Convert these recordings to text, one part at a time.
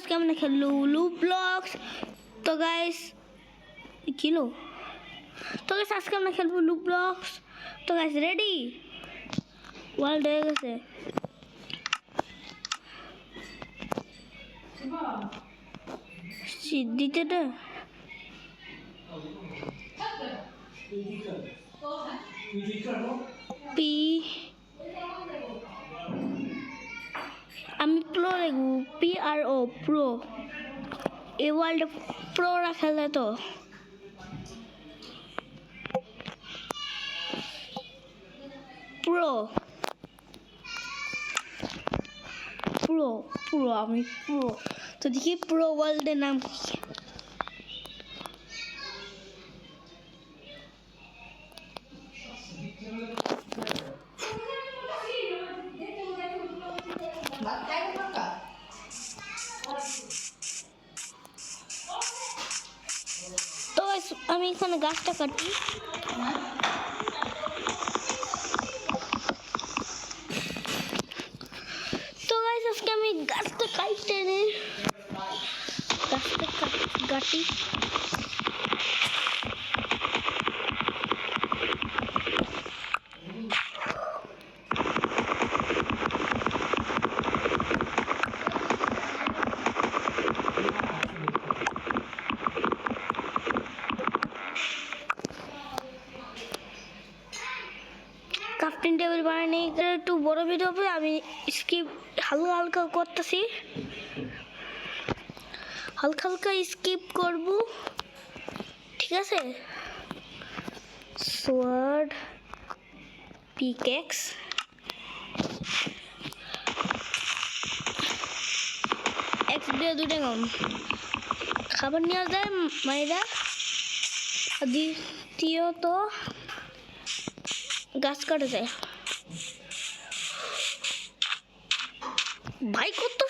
আজকে আমরা খেললু ব্লকস। তো গাইস কিলো তো গাইস আজকে আমরা খেলবো লু ব্লকস। তো গাইস রেডি? ওয়ার্ল্ড হয়ে গেছে। দিতে না পি আমি প্রো লিখবো PRO প্রো। এই ওয়ার্ল্ড প্রো রাখা যায় তো? প্রো প্রো প্রো আমি প্রো। তো দেখি প্রো ওয়ার্ল্ডের নাম কি। তো আমি এখানে গাছটা কাটি। তো গাইস আজকে আমি গাছটা কাটতে নেই, গাছটা কাটি। ক্রাফটিং টেবিল বানাইনি, একটু বড় ভিডিও হবে। আমি স্কিপ হালকা হালকা করতেছি, হালকা হালকা স্কিপ করব, ঠিক আছে? সোয়ার্ড পিকেক্স এক্স দিয়ে দুটো কম খাবার নেওয়া যায় মায়েরা। দ্বিতীয়ত গাছ কাটা যায়। ভাই কত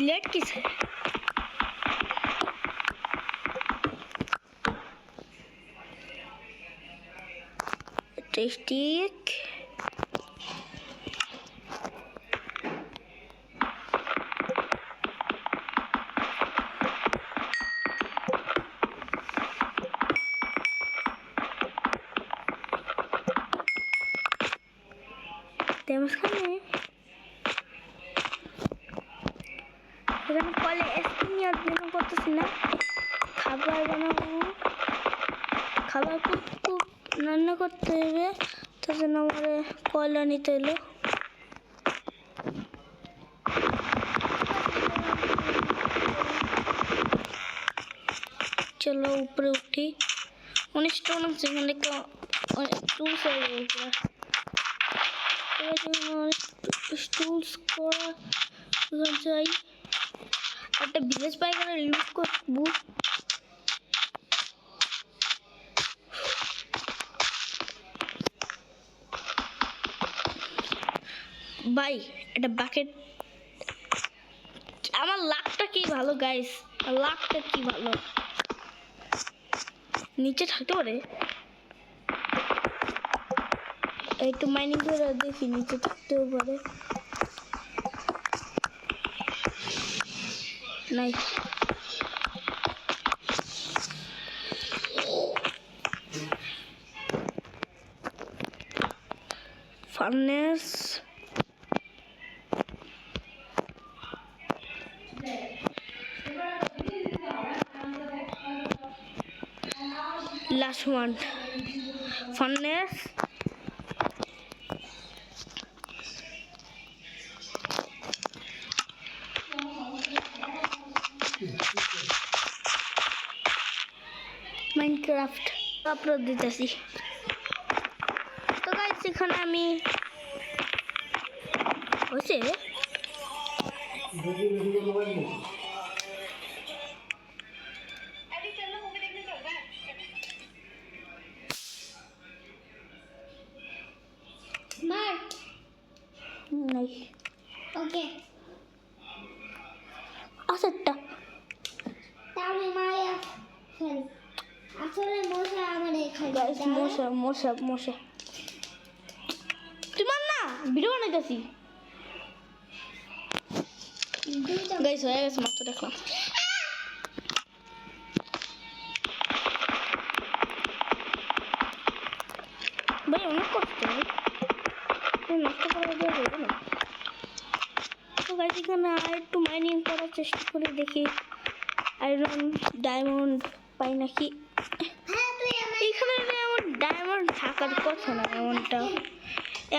लेट किस है? टेस्टिक tenemos que এখানে কলে এসপিনি আর দিন করতেছি না। খাবার বানাবো, খাবার খুব রান্না করতে হবে, তার জন্য আমার কয়লা নিতে হলো। চলো উপরে উঠি। অনেক স্টোন আছে এখানে, টুলস টুলস করা যাই। একটা ভিলেজ পাই করে লুট করবো। ভাই এটা বাকেট। আমার লাকটা কি ভালো গাইস, লাকটা কি ভালো। নিচে থাকতে পারে, একটু মাইনিং করে দেখি নিচে থাকতেও পারে। নাই furnace last one furnace Minecraft upload দিতেছি। তো গাইস এখানে আমি হয়েছে নাই। ওকে আচ্ছা তাহলে মায়া আসলে মশা আমার এখানে। মশা মশা মশা ভিডিও বানাইতেছি গাইস, হয়ে গেছে মাত্র দেখলাম। ভাই অনেক কষ্ট, নষ্ট করা যাবে না। তো গাইস এখানে আর একটু মাইনিং করার চেষ্টা করে দেখি আয়রন ডায়মন্ড পাই নাকি। এখানে এমন ডায়মন্ড থাকার কথা না,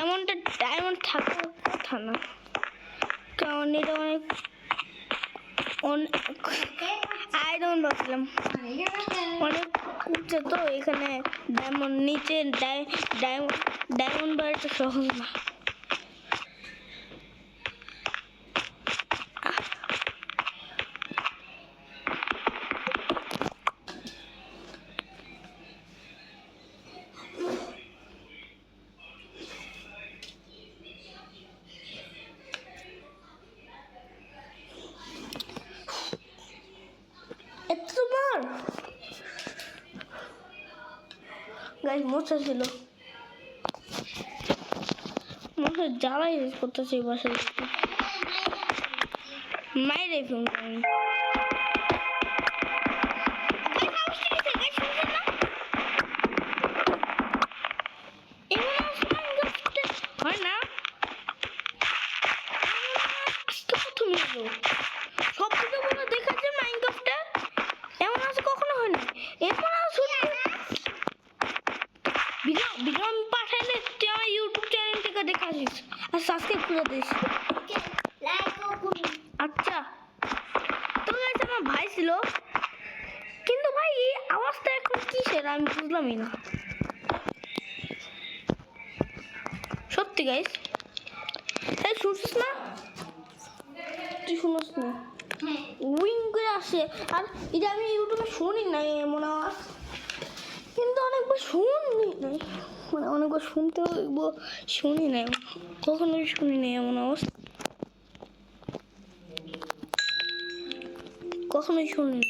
এমনটা ডায়মন্ড থাকার কথা না, কারণ এটা অনেক আয়রন ভাবছিলাম অনেক উঁচু, তো এখানে ডায়মন্ড নিচে ডায়মন্ড বাড়িটা সহজ না। গাইস মশা ছিল, মশা জ্বালাই করতেছে বাসায়, মাইরে ফোন আমি। হয় না সব কিছু দেখা যায় মাইনক্রাফটে, এমন আছে কখনো হয় না। এমন ভিডিও আমি পাঠাইলে তুই আমার ইউটিউব চ্যানেল থেকে দেখা আসিস আর সাবস্ক্রাইব করে দিস। আচ্ছা, তো গাইস আমার ভাই ছিল, কিন্তু ভাই এই আওয়াজটা এখন কিসের আমি বুঝলামই না সত্যি। গাইস এই শুনছিস না, তুই শুনিস না উইং করে আসে, আর এটা আমি ইউটিউবে শুনি না এমন আওয়াজ, কিন্তু অনেকবার শুনি নাই, মানে অনেকবার শুনতে শুনি নাই, কখনোই শুনি নাই এমন আওয়াজ, কখনোই শুনিনি।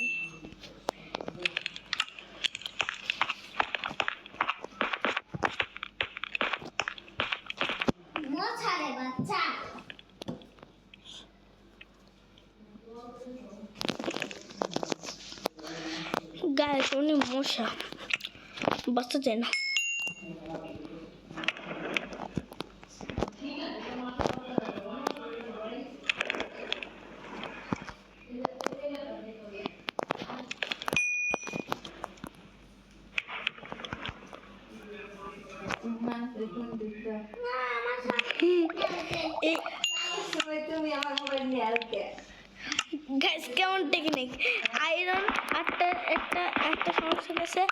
গায়ে অনেক মশা, বাঁচা যায় না। গাইস কেমন টেকনিক, আয়রন একটা একটা একটা সমস্যা আছে,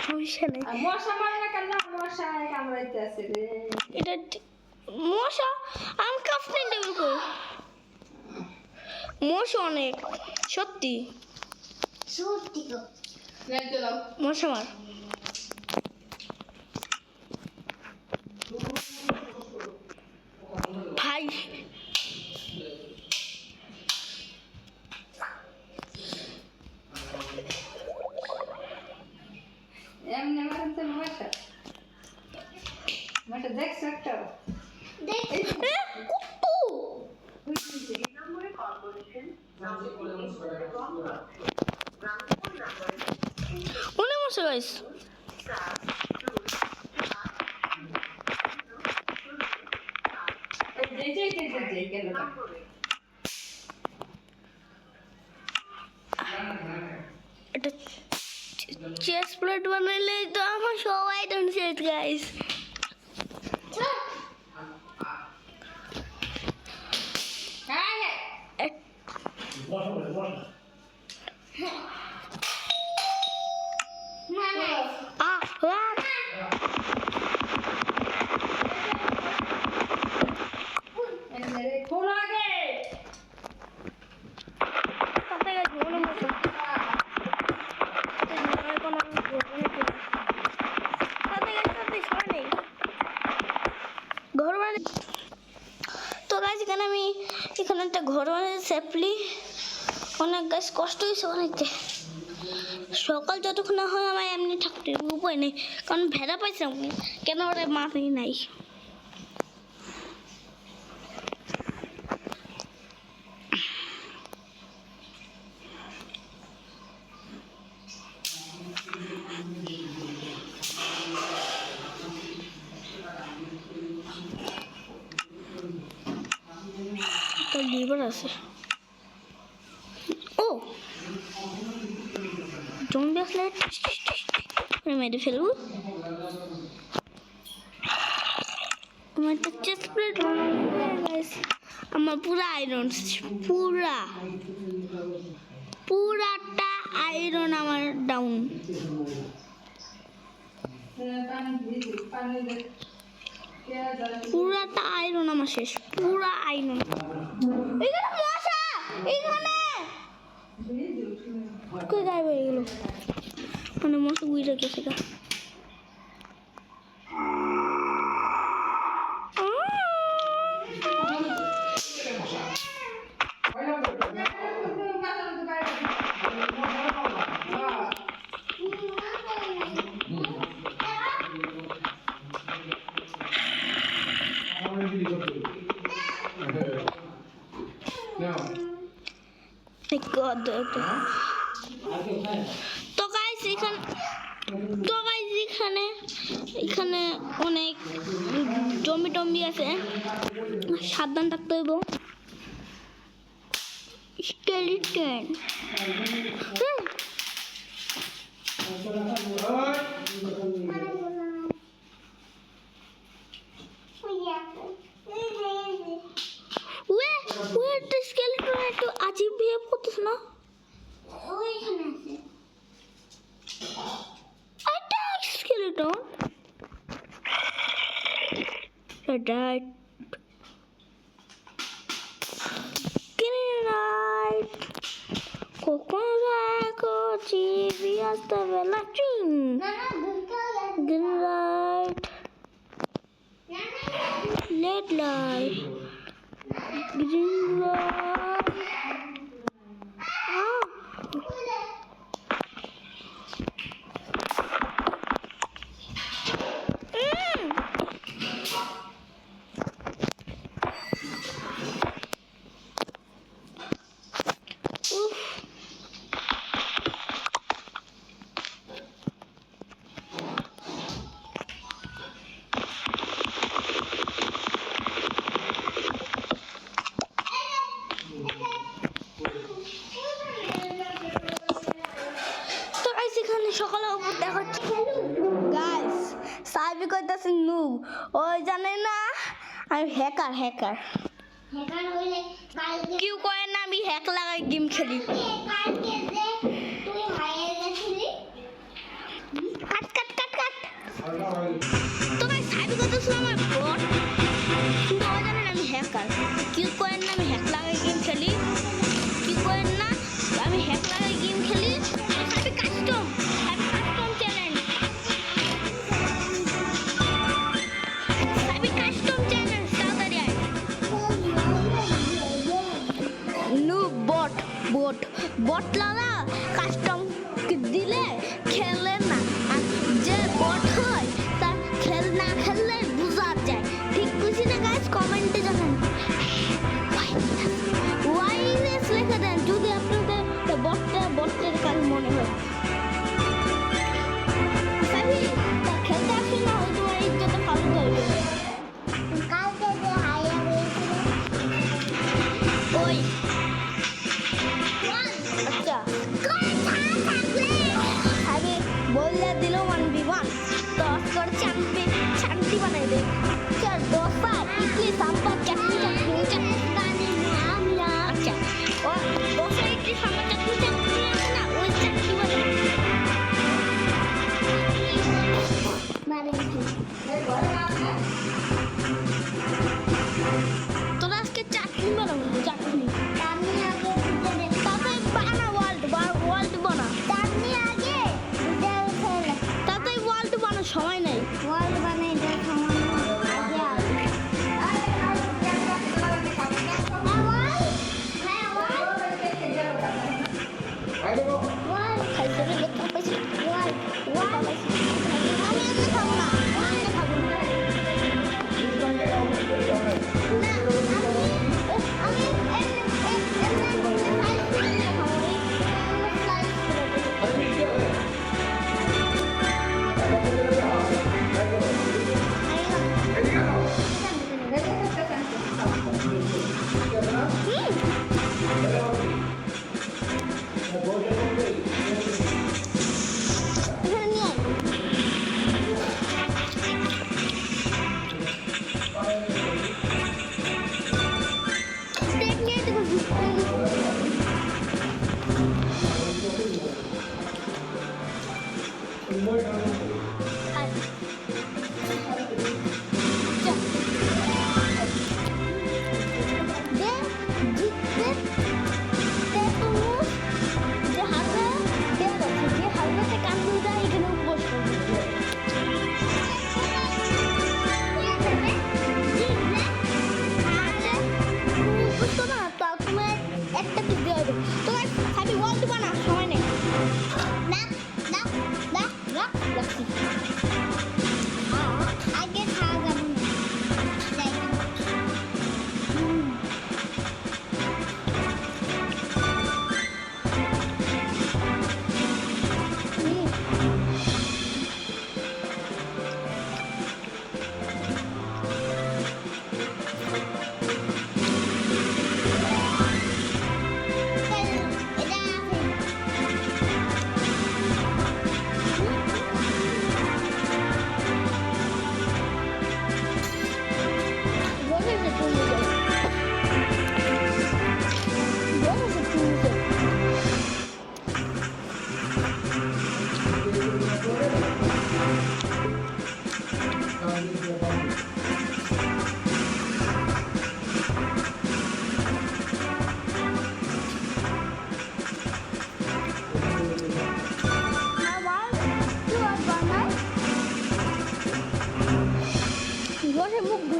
সমস্যা নেই। মশা মারা কেন, মশা কামড়াইতেছে রে। এটা মশা আমি কাফনে দেবো কই, মশা অনেক সত্যি সত্যি তো মশা মার। ভাই এমনি মারতে মশা, মশা দেখছ একটা কুত্তু অনেক মশা গাইস। এটা চেস প্লেট বানাইলে তো আমার সবাই ডান্স শেষ গাইস। তো গাছ এখানে আমি এখানে একটা ঘর বানাই সেফলি, অনেক গাছ কষ্ট হয়েছে বানাইতে, সকাল যতক্ষণ না হয় আমার এমনি থাকতে উপায় নেই, কারণ ভেড়া পাইছিলাম কেন ওরা মাথায় নাই। লিভার আছে। ও জম্বি আসলে মেরে ফেলবো। আমার তো চেস্ট প্লেট গাইস, আমার পুরা আয়রন, পুরাটা আয়রন আমার ডাউন। পুরাটা আয়রন আমার শেষ, পুরা আয়রন। এখানে মশা, এখানে কই গায়েব হয়ে গেল? মানে মশা উইরা গেছে গা। তো গাইস এখানে অনেক জম্বি আছে, সাবধান থাকতে হইব। স্কেলিটন Where the skeleton একটু আজীব বিহেভ করতেছ না? ওইখানে আছে। এটা skeleton. Right. Right. Coconaco TV hasta vela chin. Green light. Red light. Green light. সকালে উপর দেখাচ্ছি গাইস, সাইবি কইতাছে নুব, ওই জানে না আমি হ্যাকার হইলে কেউ কয় না আমি হ্যাক লাগাই গেম খেলি। কালকে যে তুই হারিয়ে গেছিলি, কাট তো গাইস সাইবি কইতাছে আমার বট, কিন্তু ওই জানে না আমি হ্যাকার। কেউ কয় না আমি হ্যাক লাগাই গেম খেলি, কেউ কয় না আমি হ্যাক লাগাই গেম খেলি। সাইবি কাস্টম বট লাগা কাস্টম দিলে খেলে না, আর যে বট হয় তার না খেললে বুঝা যায়। ঠিক বুঝি না গাইস? কমেন্টে জানান, ওয়াইনেস লিখে দেন যদি আপনাদের বটের কাজ মনে হয়। খেলতে আসি না ওই তোমার ইজ্জতে ফালতু হইবে। কালকে যে হাইয়া গেছিল ওই আগে বললে দিল 1v1 10 করে চান্তি বানাই দে। চার দোসা ইডলি সাম্বার চাটনি আচ্ছা, ও দোসা ইডলি সাম্বার চাটনি আছে না, ওই চাটনি তোরা আজকে চাটনি বানাবো, চাটনি সময় নেই। ওয়ার্ল্ড বানাই দেয় সময়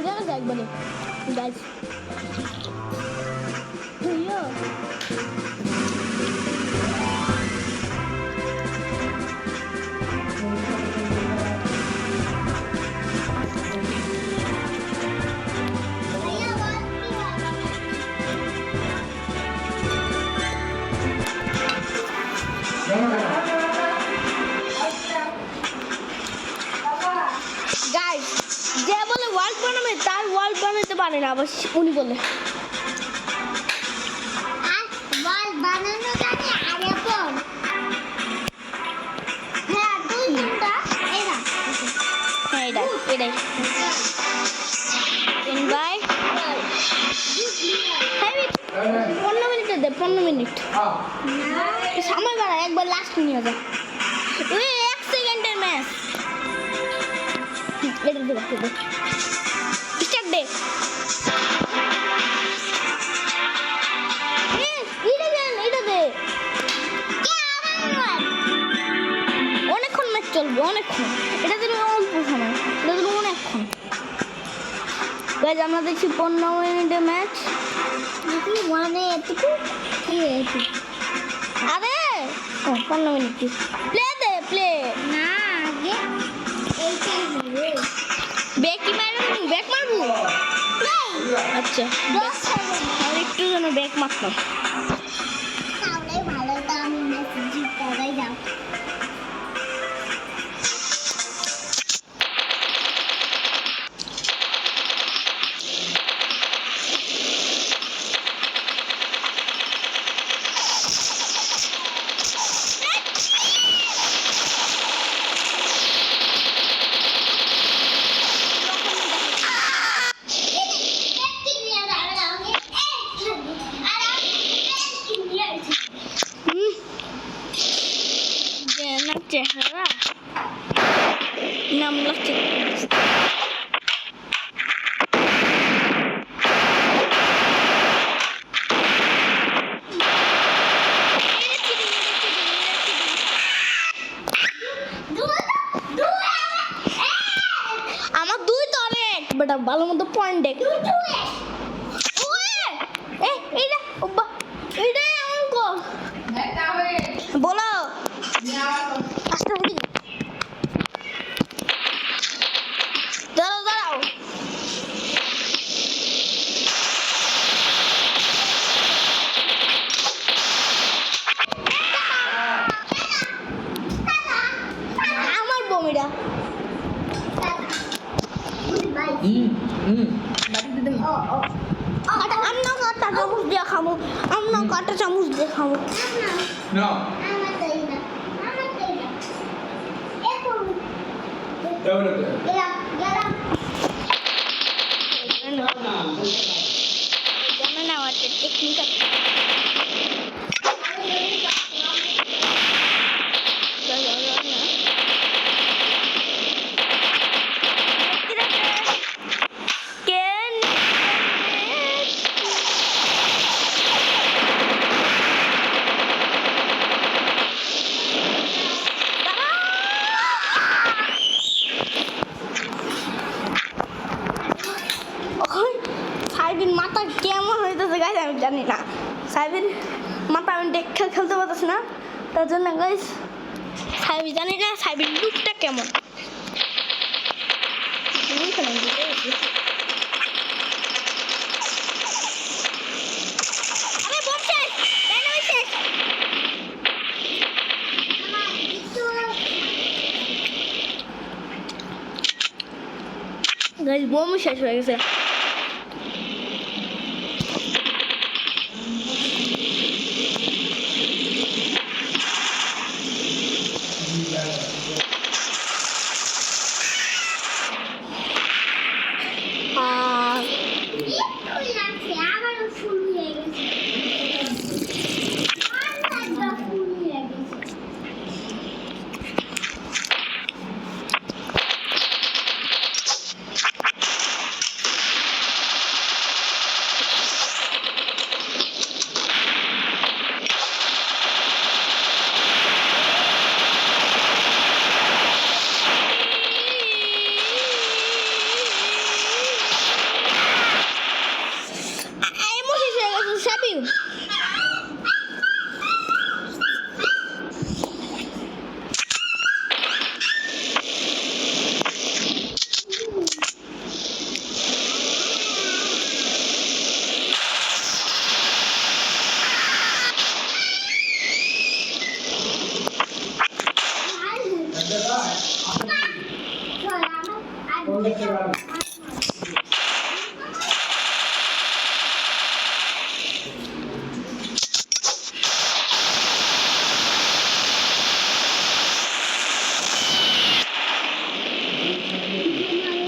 বুঝে গেছে একবারে গাইস গাইস যে বলে ওয়ার্ল্ড বানাবে তার ওয়ার্ল্ড বানাতে পারে না আবার উনি বলে বল বানানো জানি আরে পর হ্যাঁ তুই কোনটা এরা হ্যাঁ এটাই ভাই 15 মিনিটে দে 15 মিনিট সময় বাড়া একবার লাস্ট নিয়ে যা ওই 1 সেকেন্ডের ম্যাচ এটা দে স্টার্ট দে এটা দে অনেকক্ষণ ম্যাচ চলবে অনেকক্ষণ এটা দিলে অল্প সময় এটা দিলে অনেকক্ষণ গাইজ আমরা দেখছি 15 মিনিটের ম্যাচ মানে এটুকু কি এটুকু আরে 15 মিনিট প্লে দে প্লে না আগে এইটাই হবে ব্যাক কি মারবো ব্যাক মারবো আচ্ছা 10 সেকেন্ড আর একটু যেন ব্যাক মারতাম তাহলে ভালো তো আমি মেসেজ জিততে যাও চেহারা নাম লাগছে আমার 2 তো অনেক বেটা ভালো মতো পয়েন্ট দেখ এইটাই অঙ্ক বলো আস্তে আস্তে দাঁড়াও দাঁড়াও আমার বমিটা আমরা কাটা চামচ দিয়ে খাবো আমরা কাটা চামচ দিয়ে খাবো No. জানো না আমার টেকনিক আছে সাইবিন মাথা কেমন হইতেছে গাইস আমি জানি না সাইবিন মাথা আমি দেখে খেলতে পারতেছি না তার জন্য গাইস সাইবি জানি না সাইবিন লুকটা কেমন গাইস বোম শেষ হয়ে গেছে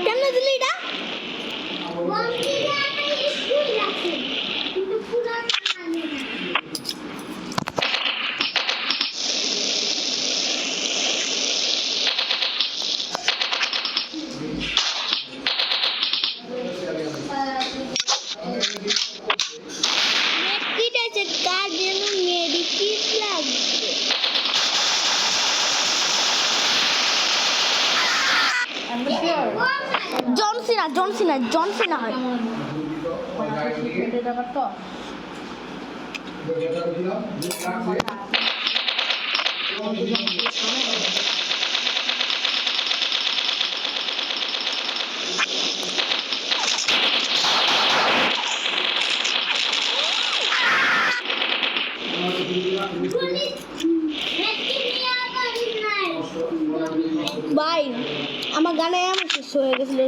কেন দিলি এটা কিন্তু পুরা জানি না মেডিকিট আছে কার জন্য মেডিকিট লাগবে জনসিনা হয় ভাই আমার গানে এমন শেষ হয়ে গেছিল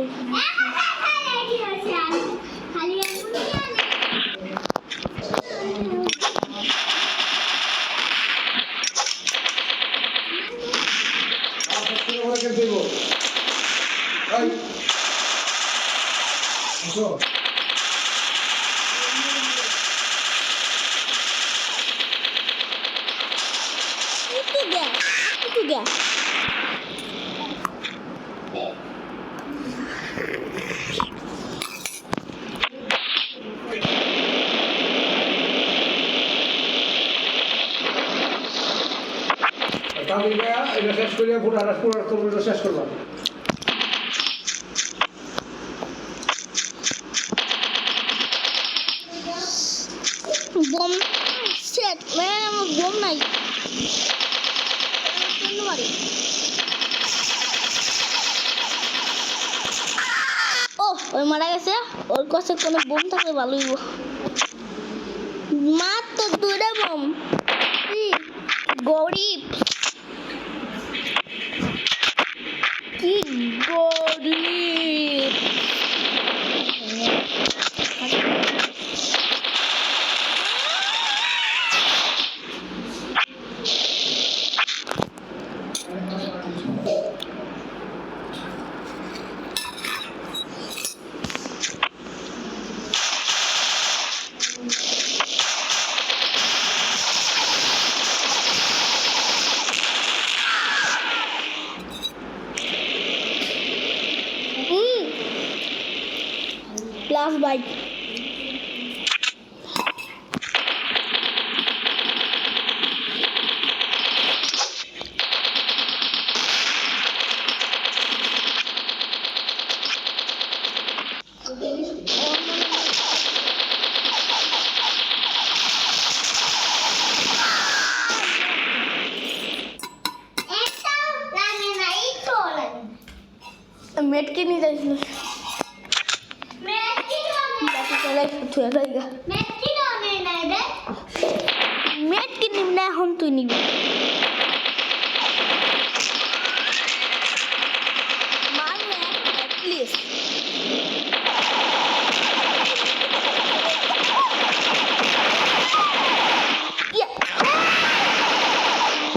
একটু গ্যাস এটা শেষ করিয়া পুরো শেষ করলাম বোম সেট আমার বোম নাই ও ওই মারা গেছে ওর কাছে কোনো বোম থাকলে ভালোই মাত্র দুটো বোম গরিব কি গরিব Last bite. মেটকে নিয়ে যাইছিল মেটকে নিবি না এখন তুই নিবি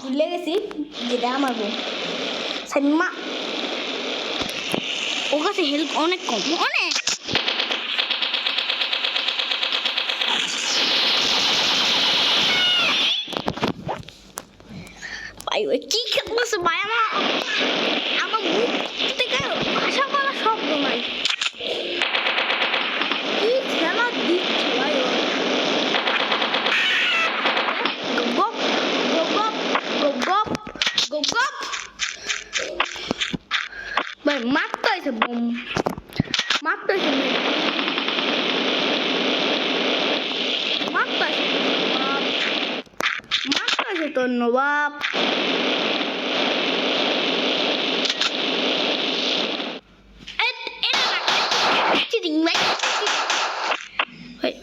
ভুলে গেছি যেটা আমার বোন সাইমা ওর কাছে হেল্প অনেক কম অনেক ভাই ওই কি খেলতেছে ভাই আমার মুখ থেকে ভাষা বলা শব্দ নাই কি খেলা দিচ্ছে ভাই গপ গপ গপ গপ গপ গপ ভাই মারতে হয়েছে বোম মারতে হয়েছে মারতে হয়েছে মারতে হয়েছে তোর নবাব চিটিং ভাই ভাই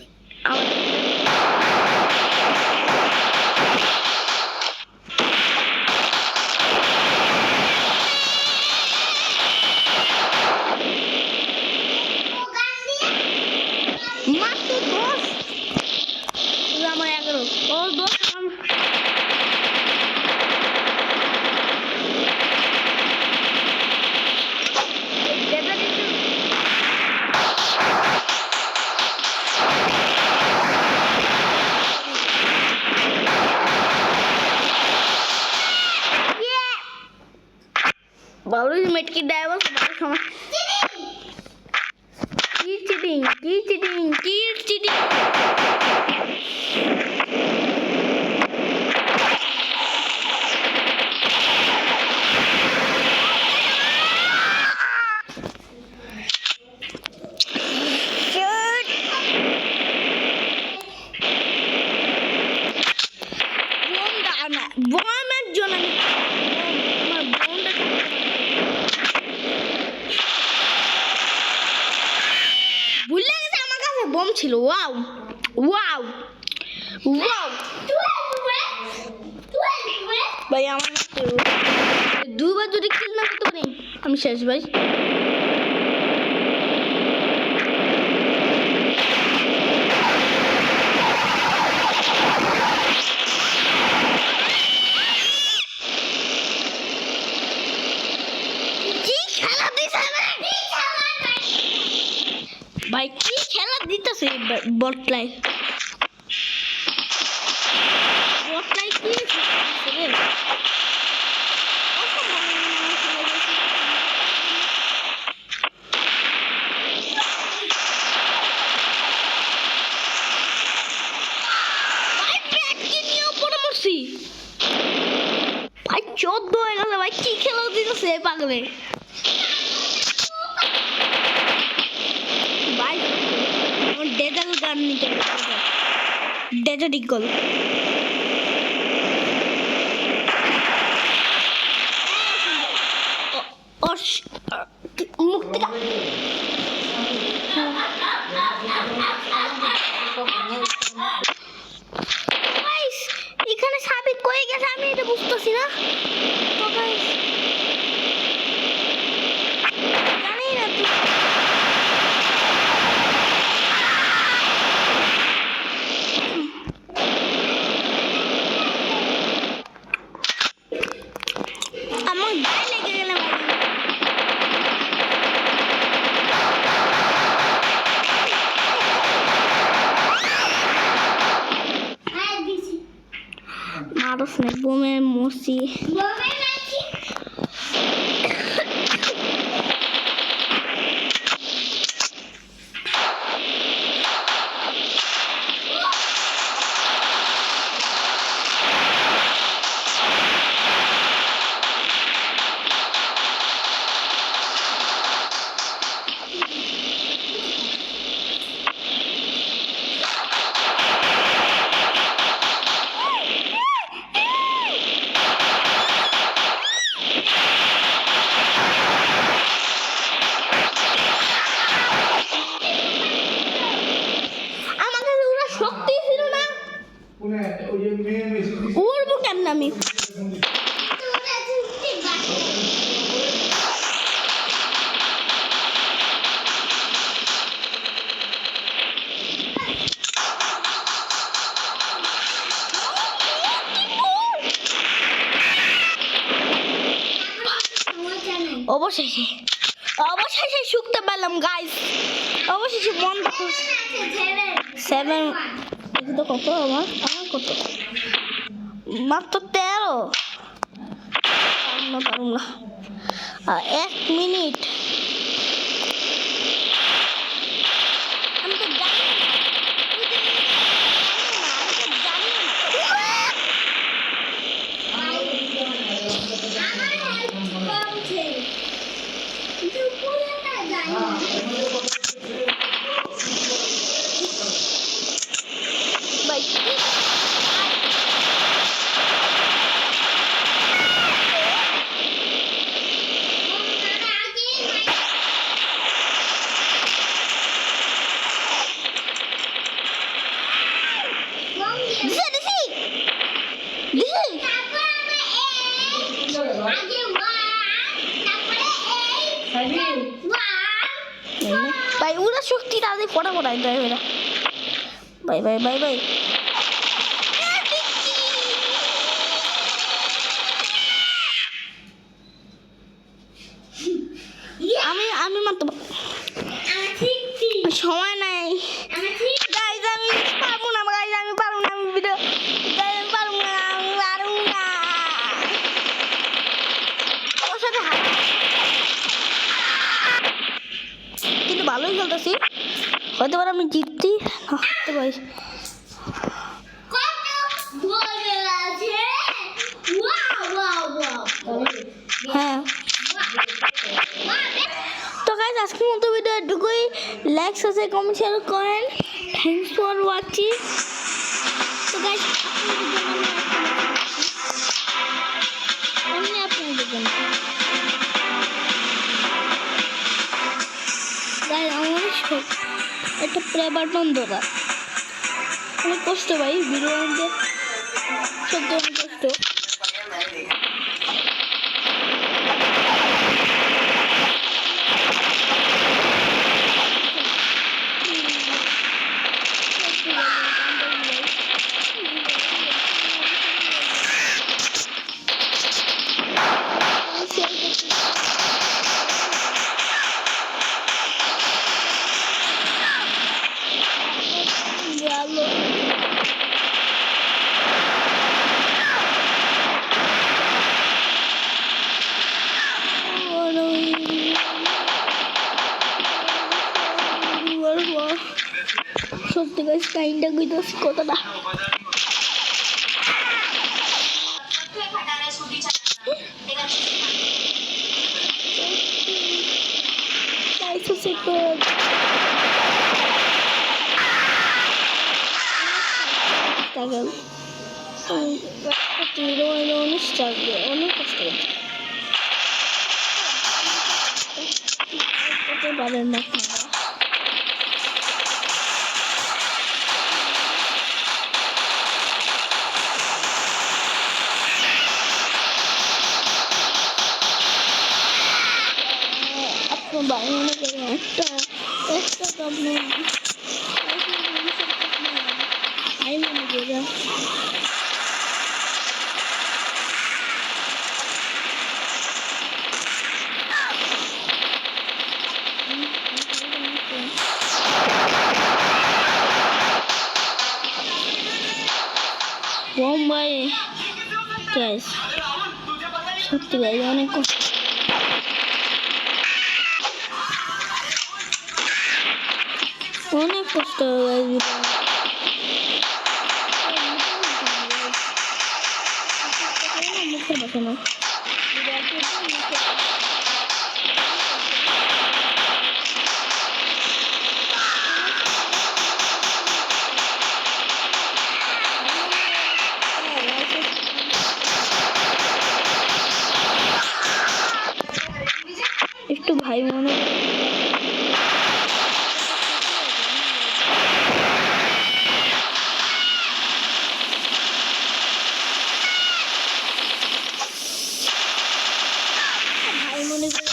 সময় কি চিটিং কি চিটিং কি চিটিং বমের জন্য আমার বোনটা ভুলে গেছে আমার কাছে বোম ছিল ওয়াও ওয়াও ওয়াও ভাই আমার দুবার যদি কিল না করতে পারি আমি শেষ ভাই ভাই কি খেলা দিতেছে বটলাই বটলাই কি খেলতেছে রে ভাই 14 হয়ে গেছে ভাই কি খেলা দিতেছে পাগলে ডেজাল গান নিতে ডেজাল ইগল মুক্তি এখানে সাবিত কয়ে গেছে আমি এটা বুঝতেছি না তো গাইস জানি না তুই আমার গায়ে লেগে গেল মারস না বোমে মরছি উড়বো কেমন আমি অবশেষে অবশেষে শুকতে পেলাম গাইস অবশেষে বন্ধ 7 তো কত আমার কত মাত্র 13 পারুম না 1 মিনিট আমি তো জানি ভাই ওরা শক্তি তাদের ফটাফটাই দেয় ওরা বাই বাই বাই বাই আমি মাত্র সময় নাই গাইজ আমি পারবো না গাইজ আমি পারবো না আমি ভিডিও গাইজ আমি পারবো না আমি পারবো না ওর সাথে ভালোই খেলতেছি, হয়তো পারে আমি জিততে হারতে পারি। হ্যাঁ, তো গাইজ আজকের মতো ভিডিও এটুকুই। লাইক সাবস্ক্রাইব কমেন্ট শেয়ার করেন। Thanks for watching. তো গাইজ আপনাদের জন্য আমার একটা প্লে বাটন দরকার। অনেক কষ্ট ভাই ভিডিও আনতে, সত্যি অনেক কষ্ট। সত্যি গাইস কাইন্ডা কইতাছি কতটা অনেক কষ্ট করতে পারেন না। বাইরে মনে করি একটা আপনার আই মনে করি বোম্বাই গাইস, সত্যি গাইস অনেক কষ্ট। অনেক কষ্ট মুখে বসে না। একটু ভাই মনে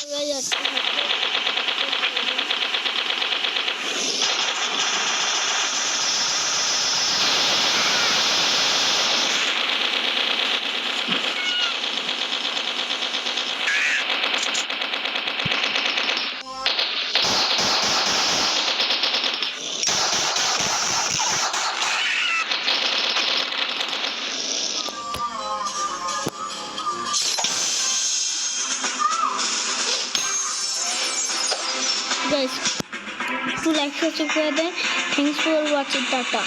করে যাচ্ছে। Guys, to like, subscribe, and thanks for watching. Tata.